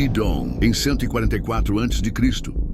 Jidong, em 144 a.C.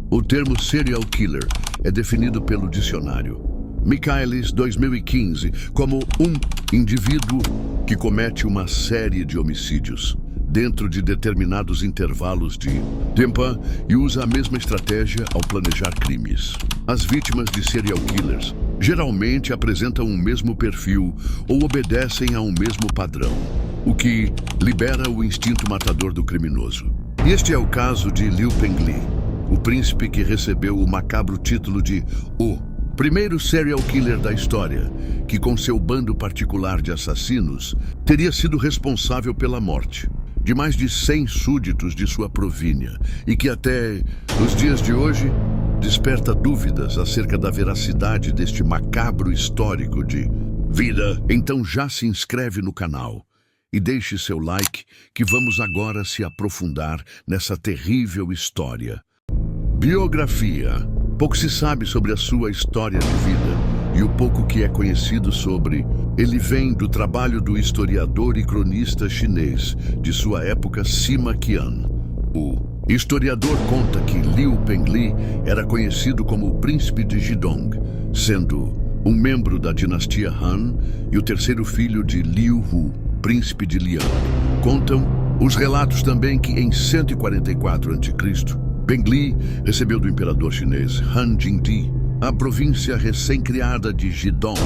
O termo serial killer é definido pelo dicionário Michaelis 2015 como um indivíduo que comete uma série de homicídios dentro de determinados intervalos de tempo e usa a mesma estratégia ao planejar crimes. As vítimas de serial killers geralmente apresentam um mesmo perfil ou obedecem a um mesmo padrão, o que libera o instinto matador do criminoso. Este é o caso de Liu Pengli, o príncipe que recebeu o macabro título de O primeiro serial killer da história, que com seu bando particular de assassinos teria sido responsável pela morte de mais de 100 súditos de sua província e que até nos dias de hoje desperta dúvidas acerca da veracidade deste macabro histórico de vida. Então já se inscreve no canal e deixe seu like que vamos agora se aprofundar nessa terrível história. Biografia. Pouco se sabe sobre a sua história de vida e o pouco que é conhecido sobre ele vem do trabalho do historiador e cronista chinês de sua época, Sima Qian. O historiador conta que Liu Pengli era conhecido como o príncipe de Jidong, sendo um membro da dinastia Han e o terceiro filho de Liu Hu, príncipe de Liang. Contam os relatos também que em 144 a.C., Pengli recebeu do imperador chinês Han Jingdi a província recém-criada de Jidong,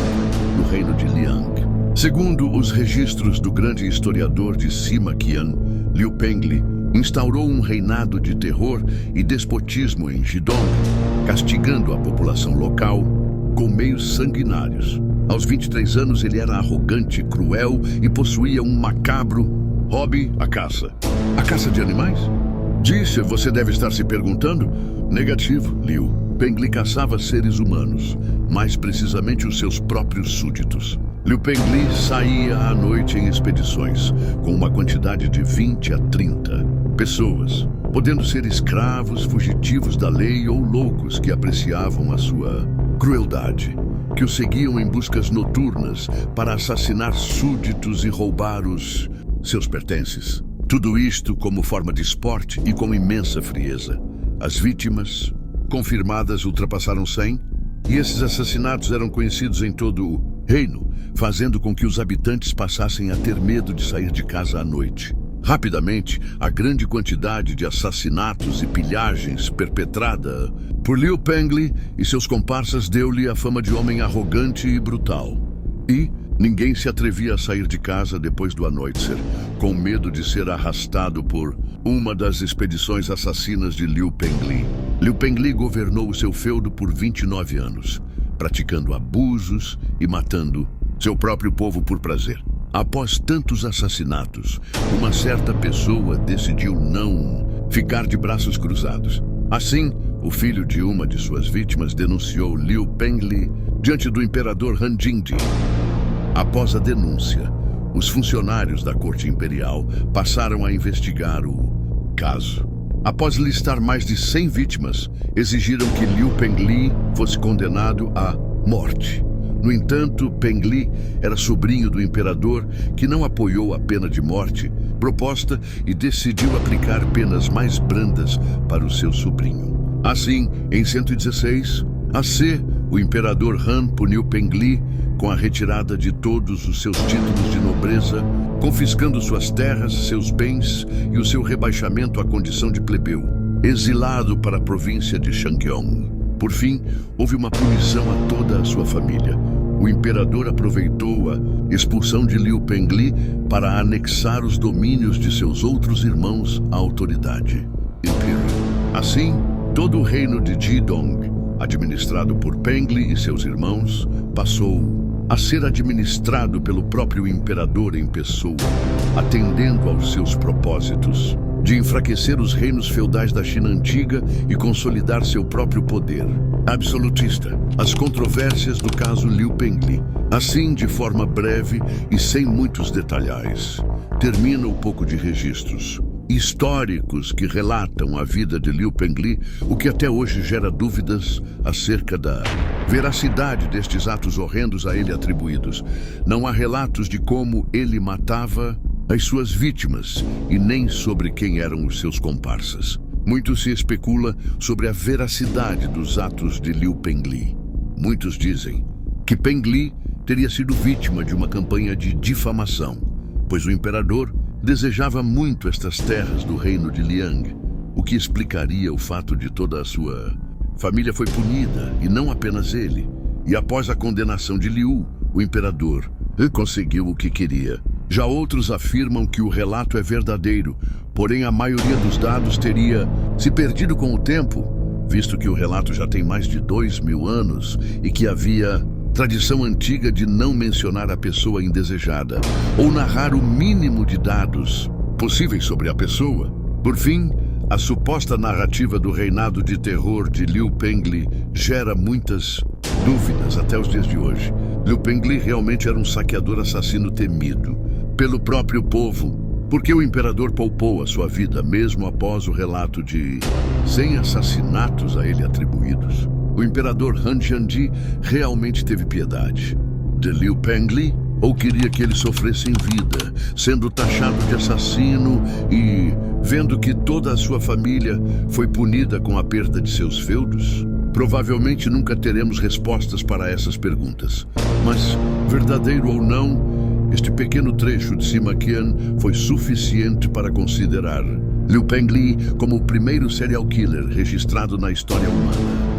no reino de Liang. Segundo os registros do grande historiador de Sima Qian, Liu Pengli instaurou um reinado de terror e despotismo em Jidong, castigando a população local com meios sanguinários. Aos 23 anos ele era arrogante, cruel e possuía um macabro hobby, a caça. A caça de animais? Disse, você deve estar se perguntando? Negativo, Liu. Pengli caçava seres humanos, mais precisamente os seus próprios súditos. Liu Pengli saía à noite em expedições, com uma quantidade de 20 a 30 pessoas, podendo ser escravos, fugitivos da lei ou loucos que apreciavam a sua crueldade, que o seguiam em buscas noturnas para assassinar súditos e roubar os seus pertences. Tudo isto como forma de esporte e com imensa frieza. As vítimas confirmadas ultrapassaram 100 e esses assassinatos eram conhecidos em todo o reino, fazendo com que os habitantes passassem a ter medo de sair de casa à noite. Rapidamente, a grande quantidade de assassinatos e pilhagens perpetrada por Liu Pengli e seus comparsas deu-lhe a fama de homem arrogante e brutal. E ninguém se atrevia a sair de casa depois do anoitecer, com medo de ser arrastado por uma das expedições assassinas de Liu Pengli. Liu Pengli governou o seu feudo por 29 anos, praticando abusos e matando seu próprio povo por prazer. Após tantos assassinatos, uma certa pessoa decidiu não ficar de braços cruzados. Assim, o filho de uma de suas vítimas denunciou Liu Pengli diante do imperador Han Jingdi. Após a denúncia, os funcionários da corte imperial passaram a investigar o caso. Após listar mais de 100 vítimas, exigiram que Liu Pengli fosse condenado à morte. No entanto, Pengli era sobrinho do imperador, que não apoiou a pena de morte proposta e decidiu aplicar penas mais brandas para o seu sobrinho. Assim, em 116 a.C., o imperador Han puniu Pengli com a retirada de todos os seus títulos de nobreza, confiscando suas terras, seus bens e o seu rebaixamento à condição de plebeu, exilado para a província de Shangyong. Por fim, houve uma punição a toda a sua família. O imperador aproveitou a expulsão de Liu Pengli para anexar os domínios de seus outros irmãos à autoridade imperial. Assim, todo o reino de Jidong, administrado por Pengli e seus irmãos, passou a ser administrado pelo próprio imperador em pessoa, atendendo aos seus propósitos de enfraquecer os reinos feudais da China antiga e consolidar seu próprio poder absolutista. As controvérsias do caso Liu Pengli. Assim, de forma breve e sem muitos detalhes, termina um pouco de registros históricos que relatam a vida de Liu Pengli, o que até hoje gera dúvidas acerca da veracidade destes atos horrendos a ele atribuídos. Não há relatos de como ele matava as suas vítimas e nem sobre quem eram os seus comparsas. Muito se especula sobre a veracidade dos atos de Liu Pengli. Muitos dizem que Pengli teria sido vítima de uma campanha de difamação, pois o imperador desejava muito estas terras do reino de Liang, o que explicaria o fato de toda a sua família foi punida, e não apenas ele. E após a condenação de Liu, o imperador conseguiu o que queria. Já outros afirmam que o relato é verdadeiro, porém a maioria dos dados teria se perdido com o tempo, visto que o relato já tem mais de 2000 anos e que havia tradição antiga de não mencionar a pessoa indesejada ou narrar o mínimo de dados possíveis sobre a pessoa. Por fim, a suposta narrativa do reinado de terror de Liu Pengli gera muitas dúvidas até os dias de hoje. Liu Pengli realmente era um saqueador assassino temido pelo próprio povo, porque o imperador poupou a sua vida mesmo após o relato de 100 assassinatos a ele atribuídos. O imperador Han Jiandi realmente teve piedade de Liu Pengli ou queria que ele sofresse em vida, sendo taxado de assassino e vendo que toda a sua família foi punida com a perda de seus feudos? Provavelmente nunca teremos respostas para essas perguntas. Mas, verdadeiro ou não, este pequeno trecho de Sima Qian foi suficiente para considerar Liu Pengli como o primeiro serial killer registrado na história humana.